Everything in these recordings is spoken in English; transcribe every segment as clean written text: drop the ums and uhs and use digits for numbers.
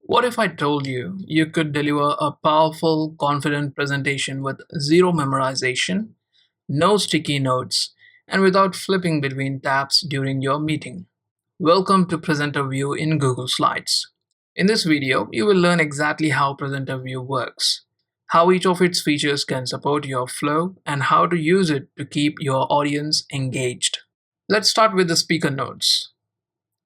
What if I told you you could deliver a powerful, confident presentation with zero memorization, no sticky notes, and without flipping between tabs during your meeting? Welcome to Presenter View in Google Slides. In this video, you will learn exactly how Presenter View works, how each of its features can support your flow, and how to use it to keep your audience engaged. Let's start with the speaker notes.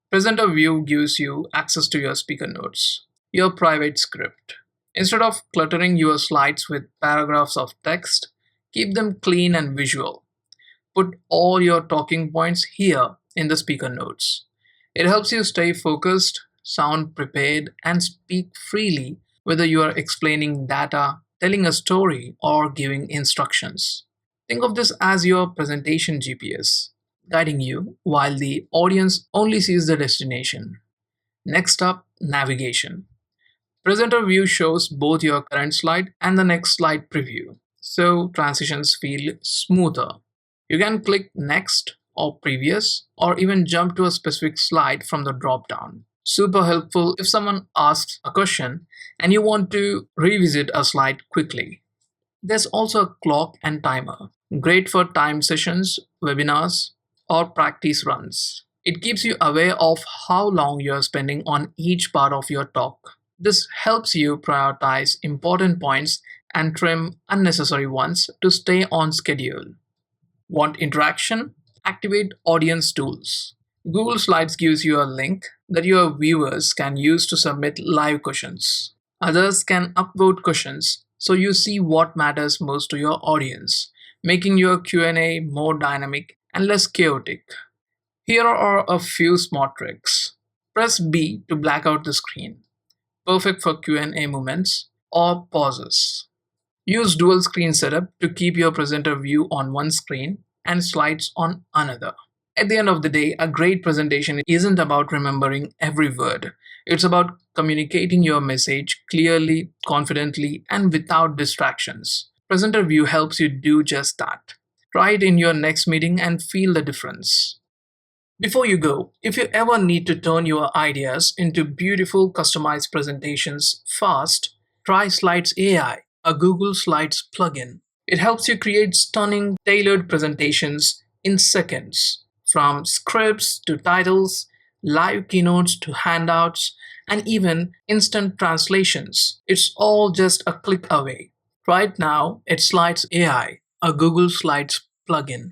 Presenter View gives you access to your speaker notes, your private script. Instead of cluttering your slides with paragraphs of text, keep them clean and visual. Put all your talking points here in the speaker notes. It helps you stay focused, sound prepared, and speak freely whether you are explaining data, telling a story, or giving instructions. Think of this as your presentation GPS, guiding you while the audience only sees the destination. Next up, navigation. Presenter view shows both your current slide and the next slide preview, so transitions feel smoother. You can click next or previous or even jump to a specific slide from the drop down. Super helpful if someone asks a question and you want to revisit a slide quickly. There's also a clock and timer, great for time sessions, webinars, or practice runs. It keeps you aware of how long you're spending on each part of your talk. This helps you prioritize important points and trim unnecessary ones to stay on schedule. Want interaction? Activate audience tools. Google Slides gives you a link that your viewers can use to submit live questions. Others can upvote questions so you see what matters most to your audience, making your Q&A more dynamic and less chaotic. Here are a few smart tricks. Press B to black out the screen, perfect for Q&A moments or pauses. Use dual screen setup to keep your presenter view on one screen and slides on another. At the end of the day, a great presentation isn't about remembering every word. It's about communicating your message clearly, confidently, and without distractions. Presenter view helps you do just that. Try it in your next meeting and feel the difference. Before you go, if you ever need to turn your ideas into beautiful customized presentations fast, try Slides AI, a Google Slides plugin. It helps you create stunning, tailored presentations in seconds, from scripts to titles, live keynotes to handouts, and even instant translations. It's all just a click away. Right now, it Slides AI, a Google Slides plugin.